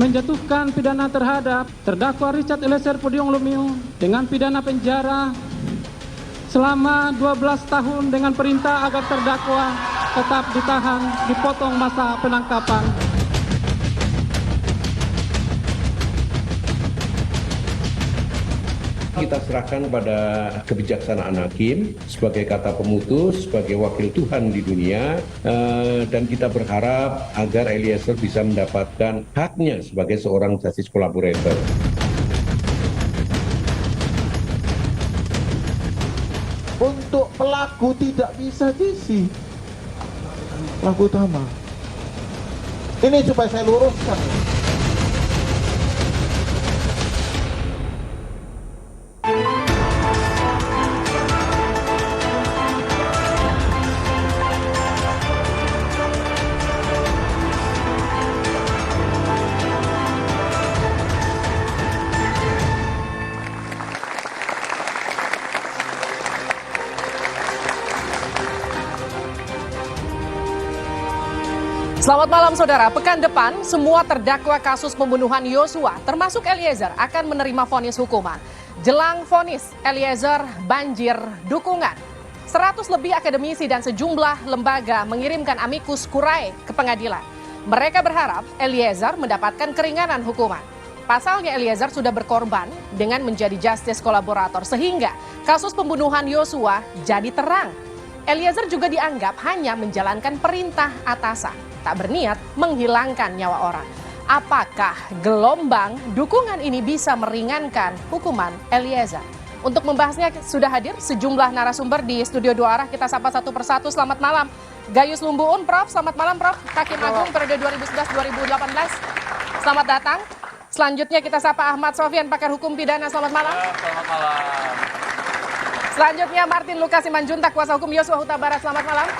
menjatuhkan pidana terhadap terdakwa Richard Eliezer Pudium Lumiu dengan pidana penjara selama 12 tahun dengan perintah agar terdakwa tetap ditahan, dipotong masa penangkapan. Kita serahkan pada kebijaksanaan hakim sebagai kata pemutus, sebagai wakil Tuhan di dunia, dan kita berharap agar Eliezer bisa mendapatkan haknya sebagai seorang justice collaborator. Untuk pelaku tidak bisa JC, pelaku utama. Ini supaya saya luruskan. Selamat malam saudara, pekan depan semua terdakwa kasus pembunuhan Yosua termasuk Eliezer akan menerima vonis hukuman. Jelang vonis, Eliezer banjir dukungan. 100 lebih akademisi dan sejumlah lembaga mengirimkan amicus curiae ke pengadilan. Mereka berharap Eliezer mendapatkan keringanan hukuman. Pasalnya Eliezer sudah berkorban dengan menjadi justice kolaborator sehingga kasus pembunuhan Yosua jadi terang. Eliezer juga dianggap hanya menjalankan perintah atasan, tak berniat menghilangkan nyawa orang. Apakah gelombang dukungan ini bisa meringankan hukuman Eliezer? Untuk membahasnya sudah hadir sejumlah narasumber di Studio Dua Arah. Kita sapa satu persatu. Selamat malam Gayus Lumbuun, Prof. Selamat malam, Prof. Hakim Agung periode 2011-2018. Selamat datang. Selanjutnya kita sapa Ahmad Sofyan, pakar hukum pidana. Selamat malam. Selamat malam. Selanjutnya Martin Lucas Simanjuntak, kuasa hukum Yosua Huta Barat. Selamat malam.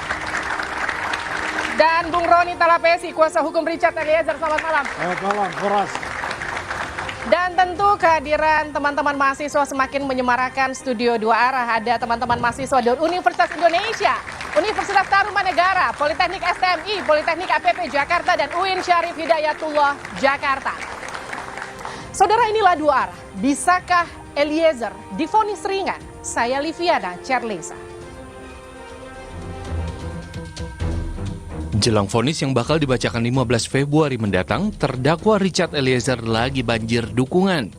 Dan Bung Roni Talapesi, kuasa hukum Richard Eliezer. Selamat malam. Selamat malam, Horas. Dan tentu kehadiran teman-teman mahasiswa semakin menyemarakan Studio Dua Arah. Ada teman-teman mahasiswa dari Universitas Indonesia, Universitas Tarumanegara, Politeknik STMI, Politeknik APP Jakarta, dan UIN Syarif Hidayatullah Jakarta. Saudara, inilah Dua Arah. Bisakah Eliezer divonis ringan? Saya Liviana Cerlisa. Jelang vonis yang bakal dibacakan 15 Februari mendatang, terdakwa Richard Eliezer lagi banjir dukungan.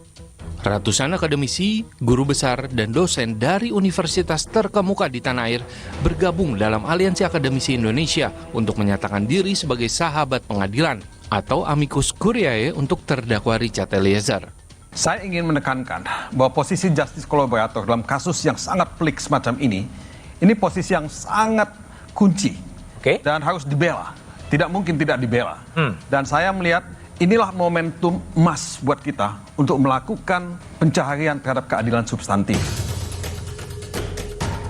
Ratusan akademisi, guru besar, dan dosen dari universitas terkemuka di tanah air bergabung dalam Aliansi Akademisi Indonesia untuk menyatakan diri sebagai sahabat pengadilan atau amicus curiae untuk terdakwa Richard Eliezer. Saya ingin menekankan bahwa posisi justice collaborator dalam kasus yang sangat pelik semacam ini posisi yang sangat kunci dan harus dibela. Tidak mungkin tidak dibela. Dan saya melihat inilah momentum emas buat kita untuk melakukan pencaharian terhadap keadilan substantif.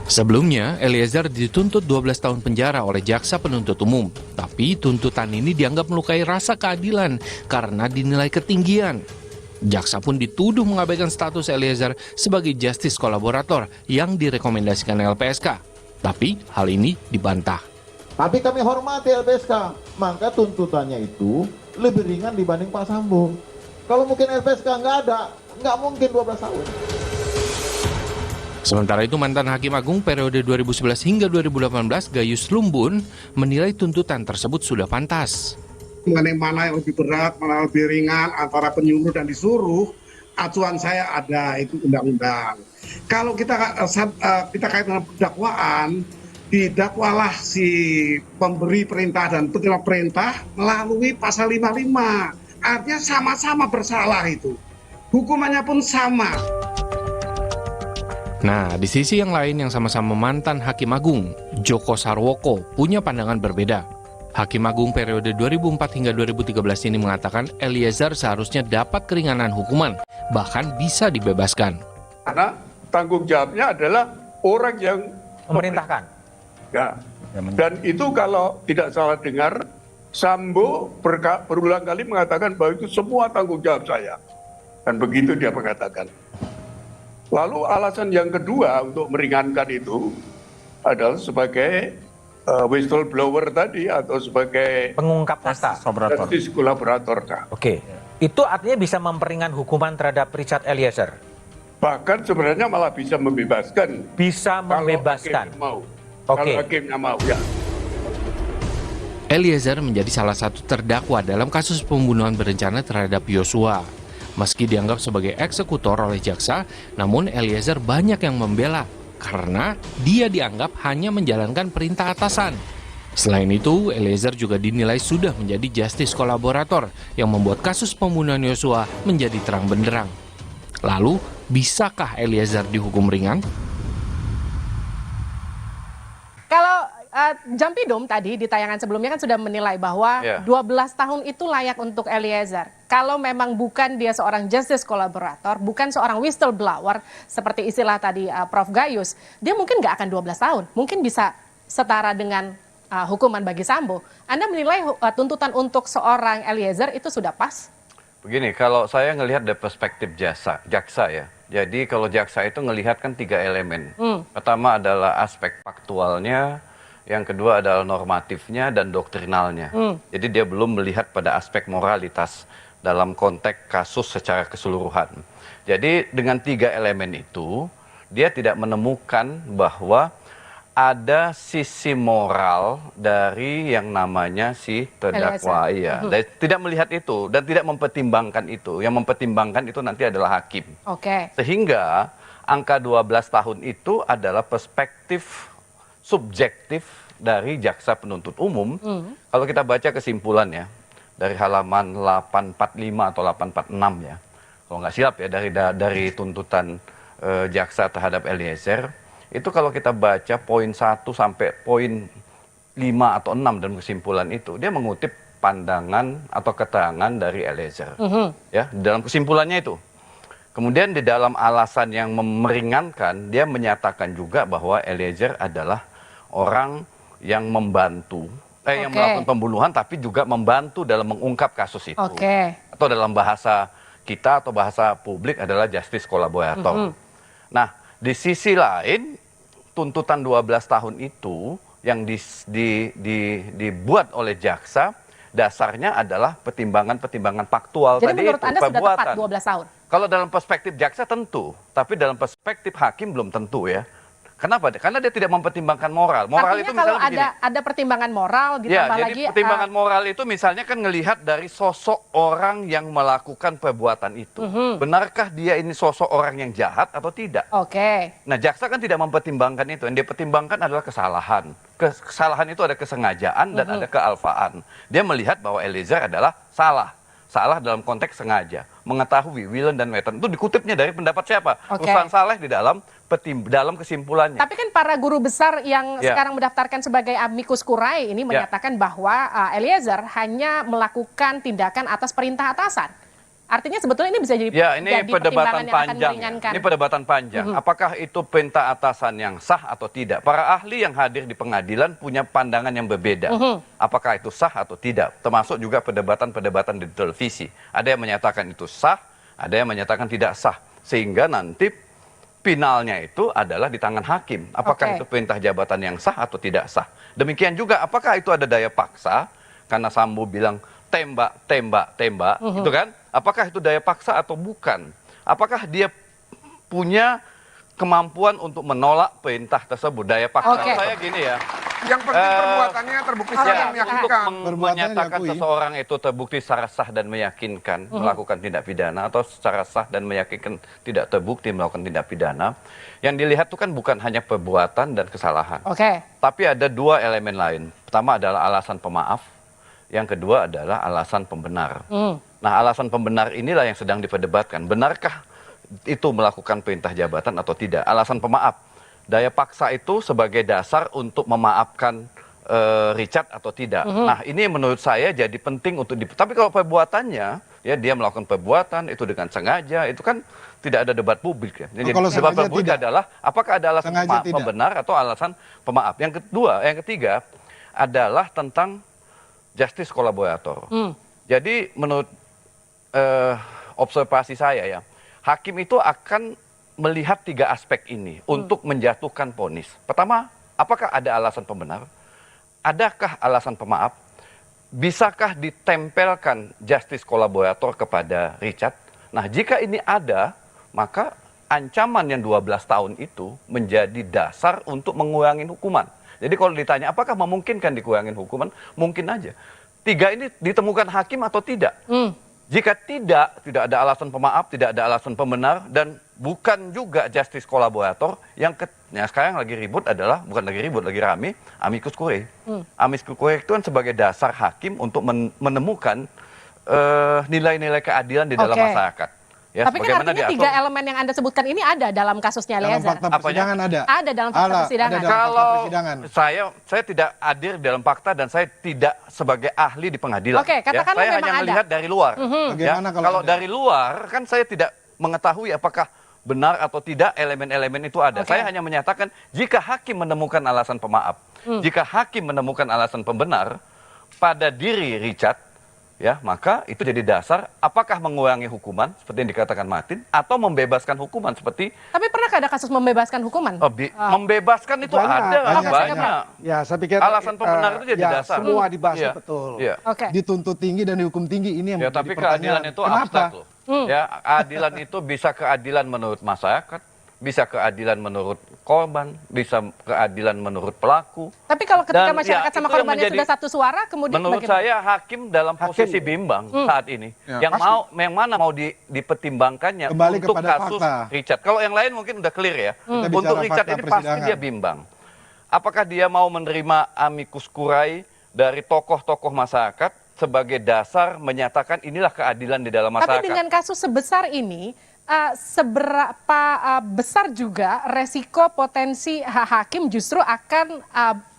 Sebelumnya, Eliezer dituntut 12 tahun penjara oleh jaksa penuntut umum. Tapi tuntutan ini dianggap melukai rasa keadilan karena dinilai ketinggian. Jaksa pun dituduh mengabaikan status Eliezer sebagai justice kolaborator yang direkomendasikan LPSK. Tapi hal ini dibantah. Tapi kami hormati LPSK, maka tuntutannya itu lebih ringan dibanding Pak Sambo. Kalau mungkin LPSK nggak mungkin 12 tahun. Sementara itu mantan Hakim Agung periode 2011 hingga 2018 Gayus Lumbun menilai tuntutan tersebut sudah pantas. Mengenai mana yang lebih berat, mana lebih ringan antara penyuruh dan disuruh, acuan saya ada, itu undang-undang. Kalau kita kait dengan dakwaan, didakwalah si pemberi perintah dan penerima perintah melalui pasal 55. Artinya sama-sama bersalah itu. Hukumannya pun sama. Nah, di sisi yang lain yang sama-sama mantan Hakim Agung, Joko Sarwoko punya pandangan berbeda. Hakim Agung periode 2004 hingga 2013 ini mengatakan Eliezer seharusnya dapat keringanan hukuman, bahkan bisa dibebaskan. Karena tanggung jawabnya adalah orang yang memerintahkan. Ya. Dan itu kalau tidak salah dengar, Sambo berulang kali mengatakan bahwa itu semua tanggung jawab saya. Dan begitu dia mengatakan. Lalu alasan yang kedua untuk meringankan itu adalah sebagai whistleblower tadi atau sebagai Pengungkap fakta. justice kolaborator. Oke. Itu artinya bisa memperingan hukuman terhadap Richard Eliezer. Bahkan sebenarnya malah bisa membebaskan. Bisa membebaskan. Kalau Oke. hakimnya mau, ya. Eliezer menjadi salah satu terdakwa dalam kasus pembunuhan berencana terhadap Yosua. Meski dianggap sebagai eksekutor oleh jaksa, namun Eliezer banyak yang membela karena dia dianggap hanya menjalankan perintah atasan. Selain itu, Eliezer juga dinilai sudah menjadi justice kolaborator yang membuat kasus pembunuhan Yosua menjadi terang benderang. Lalu, bisakah Eliezer dihukum ringan? Kalau Jampidum tadi di tayangan sebelumnya kan sudah menilai bahwa 12 tahun itu layak untuk Eliezer. Kalau memang bukan dia seorang justice kolaborator, bukan seorang whistleblower, seperti istilah tadi Prof. Gayus, dia mungkin nggak akan 12 tahun. Mungkin bisa setara dengan hukuman bagi Sambo. Anda menilai tuntutan untuk seorang Eliezer itu sudah pas? Begini, kalau saya ngelihat dari perspektif jaksa ya. Jadi kalau jaksa itu ngelihat kan 3 elemen. Pertama adalah aspek faktualnya, yang kedua adalah normatifnya dan doktrinalnya. Jadi dia belum melihat pada aspek moralitas dalam konteks kasus secara keseluruhan. Jadi dengan 3 elemen itu, dia tidak menemukan bahwa ada sisi moral dari yang namanya si terdakwa. Iya. Dan tidak melihat itu dan tidak mempertimbangkan itu. Yang mempertimbangkan itu nanti adalah hakim. Sehingga angka 12 tahun itu adalah perspektif subjektif dari jaksa penuntut umum. Kalau kita baca kesimpulannya dari halaman 845 atau 846 ya, kalau nggak silap ya, dari tuntutan jaksa terhadap Eliezer, itu kalau kita baca poin 1 sampai poin 5 atau 6 dalam kesimpulan itu, dia mengutip pandangan atau keterangan dari Eliezer. Ya, dalam kesimpulannya itu. Kemudian di dalam alasan yang meringankan, dia menyatakan juga bahwa Eliezer adalah orang yang membantu, yang melakukan pembunuhan tapi juga membantu dalam mengungkap kasus itu. Atau dalam bahasa kita atau bahasa publik adalah justice kolaborator. Nah, di sisi lain, tuntutan 12 tahun itu yang dibuat oleh jaksa, dasarnya adalah pertimbangan-pertimbangan faktual. Jadi menurut Anda sudah tepat 12 tahun? Kalau dalam perspektif jaksa tentu, tapi dalam perspektif hakim belum tentu ya. Kenapa? Karena dia tidak mempertimbangkan moral. Moral artinya itu kalau misalnya ada pertimbangan moral ditambah jadi lagi pertimbangan moral itu misalnya kan ngelihat dari sosok orang yang melakukan perbuatan itu. Benarkah dia ini sosok orang yang jahat atau tidak? Nah, jaksa kan tidak mempertimbangkan itu. Yang dia pertimbangkan adalah kesalahan. Kesalahan itu ada kesengajaan dan ada kealfaan. Dia melihat bahwa Eliezer adalah salah. Salah dalam konteks sengaja. Mengetahui Willen dan Weton. Itu dikutipnya dari pendapat siapa? Ruslan Saleh di dalam kesimpulannya. Tapi kan para guru besar yang sekarang mendaftarkan sebagai amicus curiae ini menyatakan bahwa Eliezer hanya melakukan tindakan atas perintah atasan. Artinya sebetulnya ini bisa jadi, ini perdebatan panjang. Ini perdebatan panjang. Apakah itu perintah atasan yang sah atau tidak? Para ahli yang hadir di pengadilan punya pandangan yang berbeda. Apakah itu sah atau tidak? Termasuk juga perdebatan-perdebatan di televisi. Ada yang menyatakan itu sah, ada yang menyatakan tidak sah. Sehingga nanti finalnya itu adalah di tangan hakim. Apakah itu perintah jabatan yang sah atau tidak sah? Demikian juga apakah itu ada daya paksa? Karena Sambo bilang tembak, tembak, tembak, gitu kan? Apakah itu daya paksa atau bukan? Apakah dia punya kemampuan untuk menolak perintah tersebut? Daya paksa saya gini ya. Yang penting perbuatannya terbukti secara meyakinkan. Untuk menyatakan seseorang itu terbukti secara sah dan meyakinkan melakukan tindak pidana atau secara sah dan meyakinkan tidak terbukti melakukan tindak pidana, yang dilihat itu kan bukan hanya perbuatan dan kesalahan. Tapi ada 2 elemen lain. Pertama adalah alasan pemaaf, yang kedua adalah alasan pembenar. Nah, alasan pembenar inilah yang sedang diperdebatkan. Benarkah itu melakukan perintah jabatan atau tidak? Alasan pemaaf. Daya paksa itu sebagai dasar untuk memaafkan Richard atau tidak. Nah, ini menurut saya jadi penting untuk tapi kalau perbuatannya, ya dia melakukan perbuatan itu dengan sengaja, itu kan tidak ada debat publik ya. Jadi debat publik adalah apakah ada alasan pembenar atau alasan pemaaf. Yang ketiga adalah tentang justice kolaborator. Jadi menurut observasi saya ya, hakim itu akan melihat 3 aspek ini untuk menjatuhkan vonis. Pertama, apakah ada alasan pembenar? adakah alasan pemaaf? Bisakah ditempelkan justice kolaborator kepada Richard? Nah, jika ini ada, maka ancaman yang 12 tahun itu menjadi dasar untuk mengurangi hukuman. Jadi kalau ditanya apakah memungkinkan dikurangin hukuman, mungkin aja. 3 ini ditemukan hakim atau tidak. Jika tidak ada alasan pemaaf, tidak ada alasan pembenar, dan bukan juga justice kolaborator, yang sekarang lagi ribut adalah, bukan lagi ribut, lagi rame, amicus curiae. Amicus curiae itu kan sebagai dasar hakim untuk menemukan nilai-nilai keadilan di dalam masyarakat. Ya, tapi kan artinya 3 elemen yang Anda sebutkan ini ada dalam kasusnya Eliezer. Dalam fakta persidangan ada. Ada dalam fakta persidangan. Kalau saya tidak hadir dalam fakta dan saya tidak sebagai ahli di pengadilan. Oke, katakanlah saya memang hanya ada. melihat dari luar. Bagaimana kalau dari luar kan saya tidak mengetahui apakah benar atau tidak elemen-elemen itu ada. Saya hanya menyatakan jika hakim menemukan alasan pemaaf, jika hakim menemukan alasan pembenar pada diri Richard, ya, maka itu jadi dasar apakah mengurangi hukuman seperti yang dikatakan Martin atau membebaskan hukuman seperti. Tapi pernahkah ada kasus membebaskan hukuman? Membebaskan itu banyak. Ya, saya pikir alasan pembenar itu jadi dasar. Semua dibahas betul. Dituntut tinggi dan dihukum tinggi ini yang tapi keadilan itu abstrak loh. Ya, keadilan itu bisa keadilan menurut masyarakat, bisa keadilan menurut korban, bisa keadilan menurut pelaku. Tapi kalau ketika masyarakat sama korbannya sudah satu suara, kemudian menurut saya hakim dalam posisi bimbang saat ini. Yang mana mau dipertimbangkannya kembali untuk kasus fakta. Richard. Kalau yang lain mungkin udah clear ya. Untuk Richard ini pasti dia bimbang. Apakah dia mau menerima amicus curiae dari tokoh-tokoh masyarakat sebagai dasar menyatakan inilah keadilan di dalam masyarakat? Tapi dengan kasus sebesar ini, seberapa besar juga resiko potensi hakim justru akan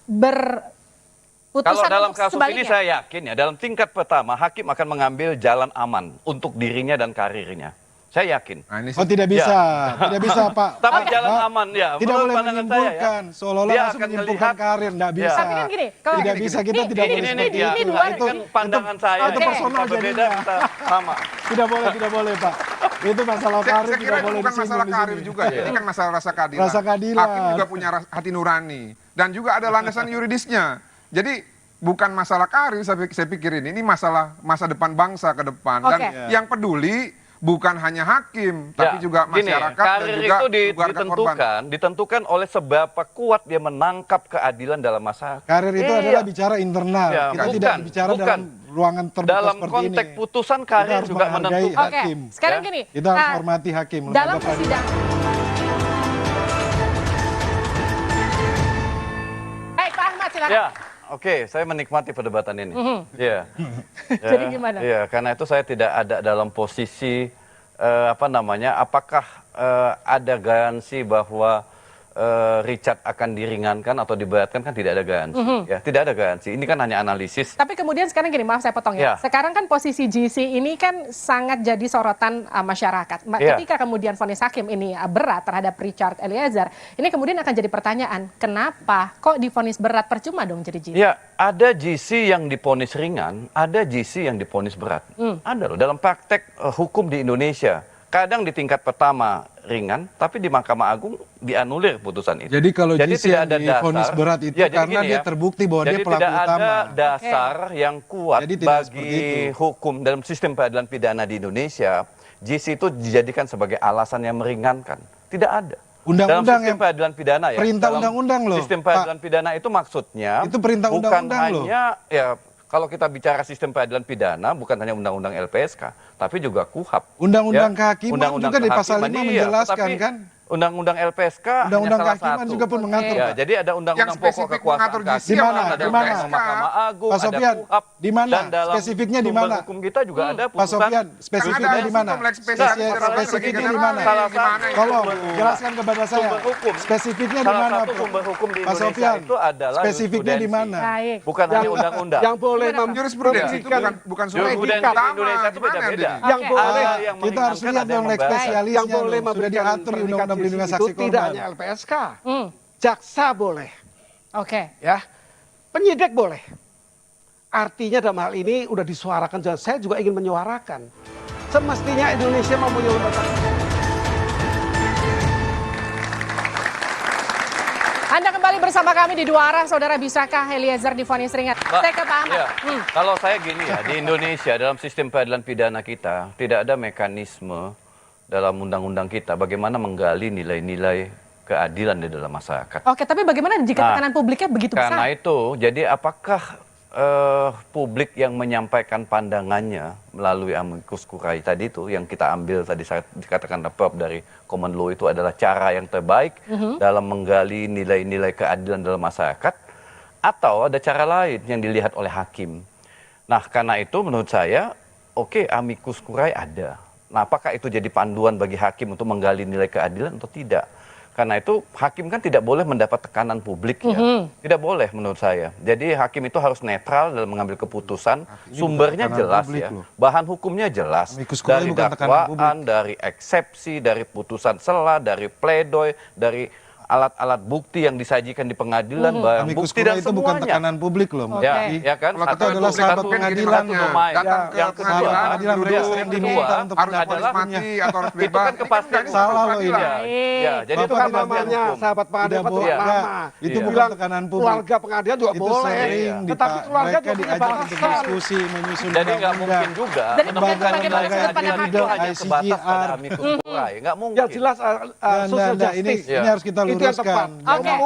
berputusan kalau dalam untuk kasus sebaliknya? Ini saya yakin ya, dalam tingkat pertama hakim akan mengambil jalan aman untuk dirinya dan karirnya. Saya yakin. Tidak bisa, tidak bisa Pak. Tapi jalan aman ya. Tidak boleh menyimpulkan, seolah-olah langsung menyimpulkan karir, tidak bisa. Tapi kan gini, kalau tidak bisa, kita tidak boleh seperti itu. Itu kan pandangan saya. Itu personal jadinya. Kita sama. Tidak boleh Pak. Itu masalah karir tidak boleh bukan masalah karir juga ya. Ini kan masalah rasa keadilan. Rasa keadilan. Hakim juga punya hati nurani dan juga ada landasan yuridisnya. Jadi bukan masalah karir saya pikir ini masalah masa depan bangsa ke depan dan yang peduli bukan hanya hakim tapi juga masyarakat dan juga keluarga korban. Ditentukan oleh seberapa kuat dia menangkap keadilan dalam masyarakat. Karir itu adalah bicara internal. Kita tidak bicara dalam ruangan terbuka dalam seperti konteks ini. putusan karir juga menentukan. Hakim. Sekarang gini, kita harus hormati hakim. Dalam persidangan. Baik, Pak Ahmad silakan. Ya, oke, saya menikmati perdebatan ini. Iya. Jadi gimana? Iya, karena itu saya tidak ada dalam posisi apakah ada garansi bahwa Richard akan diringankan atau diberatkan, kan tidak ada garansi. Ya, tidak ada garansi. Ini kan hanya analisis. Tapi kemudian sekarang gini, maaf saya potong ya. Sekarang kan posisi GC ini kan sangat jadi sorotan masyarakat. Ketika kemudian vonis hakim ini berat terhadap Richard Eliezer, ini kemudian akan jadi pertanyaan, kenapa kok divonis berat, percuma dong jadi GC? Ya, ada GC yang divonis ringan, ada GC yang divonis berat. Ada loh dalam praktek hukum di Indonesia. Kadang di tingkat pertama ringan, tapi di Mahkamah Agung dianulir putusan itu. Jadi kalau GC yang divonis berat itu karena dia terbukti bahwa dia pelaku utama. Jadi tidak ada dasar yang kuat bagi hukum dalam sistem peradilan pidana di Indonesia. GC itu dijadikan sebagai alasan yang meringankan. Tidak ada. Undang-undang dalam sistem peradilan pidana ya. Perintah undang-undang loh. Sistem peradilan pidana itu maksudnya itu perintah undang-undang loh. Bukan hanya ya. Kalau kita bicara sistem peradilan pidana, bukan hanya undang-undang LPSK, tapi juga KUHAP. Undang-undang kehakiman juga di pasal 5 menjelaskan kan? Undang-undang LPSK undang-undang hanya salah kehakiman satu. juga pun mengatur. Ya, jadi ada undang-undang pokok kekuasaan di mana? ada Mahkamah Agung, Pak Sofian, ada KUHAP, di mana? dan dalam Spesifiknya di mana? hukum kita juga ada Pak Sofian, spesifiknya di mana? Spesifiknya di mana? Tolong jelaskan kepada saya. Spesifiknya di mana? Pak Sofian, spesifiknya di mana? Bukan hanya undang-undang. Yang boleh jurisprudensi itu bukan soal etika. Indonesia itu beda-beda. Yang boleh kita harus lihat dong spesialisnya yang boleh sudah diatur di Undang-Undang Perlindungan Saksi Korban. Tidak hanya LPSK, jaksa boleh. Ya, penyidik boleh. Artinya dalam hal ini udah disuarakan, dan saya juga ingin menyuarakan. Semestinya Indonesia mempunyai lembaga. Anda kembali bersama kami di Dua Arah. Saudara, bisakah Eliezer divonis ringan? Saya ke Pak Ahmad. Ya, kalau saya gini ya, di Indonesia dalam sistem peradilan pidana kita tidak ada mekanisme dalam undang-undang kita bagaimana menggali nilai-nilai keadilan di dalam masyarakat. Oke, tapi bagaimana jika tekanan publiknya begitu besar? Karena itu, jadi apakah publik yang menyampaikan pandangannya melalui amicus curiae tadi itu yang kita ambil tadi saya dikatakan Prof dari common law itu adalah cara yang terbaik dalam menggali nilai-nilai keadilan dalam masyarakat, atau ada cara lain yang dilihat oleh hakim. Nah, karena itu menurut saya oke, amicus curiae ada. Nah, apakah itu jadi panduan bagi hakim untuk menggali nilai keadilan atau tidak? Karena itu hakim kan tidak boleh mendapat tekanan publik ya. Tidak boleh menurut saya. Jadi hakim itu harus netral dalam mengambil keputusan. Sumbernya jelas ya. Bahan hukumnya jelas. Dari dakwaan, dari eksepsi, dari putusan sela, dari pledoi, dari alat-alat bukti yang disajikan di pengadilan, barang bukti dan itu bukan tekanan publik loh, Mbak. Ya kan? Kalau kita adalah sahabat pengadilan, datang ke pengadilan mereka sering diminta untuk harus mati atau harus bebas. Itu kan kepastian salah loh ini. Ya, jadi itu kan namanya sahabat pengadilan itu lama. Itu bukan tekanan publik. Keluarga pengadilan juga boleh. Tetapi keluarga juga punya untuk diskusi menyusun jadi nggak mungkin juga ICJR, nggak mungkin. Yang jelas social justice. Ini harus kita luruskan.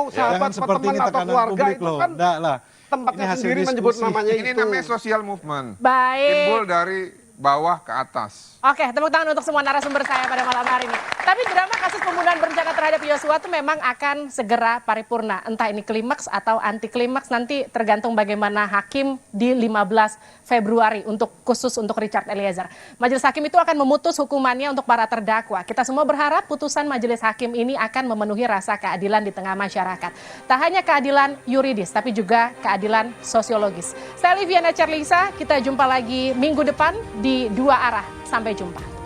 Jangan seperti ini tekanan publik loh. Enggak lah. Tempatnya sendiri menyebut namanya itu. Ini namanya social movement. Baik. Timbul dari bawah ke atas. Oke, tepuk tangan untuk semua narasumber saya pada malam hari ini. Tapi drama kasus pembunuhan berencana terhadap Yosua itu memang akan segera paripurna. Entah ini klimaks atau anti klimaks, nanti tergantung bagaimana hakim di 15 Februari khusus untuk Richard Eliezer. Majelis hakim itu akan memutus hukumannya untuk para terdakwa. Kita semua berharap putusan majelis hakim ini akan memenuhi rasa keadilan di tengah masyarakat. Tak hanya keadilan yuridis, tapi juga keadilan sosiologis. Saya Liviana Charlisa, kita jumpa lagi minggu depan di Dua Arah. Sampai jumpa.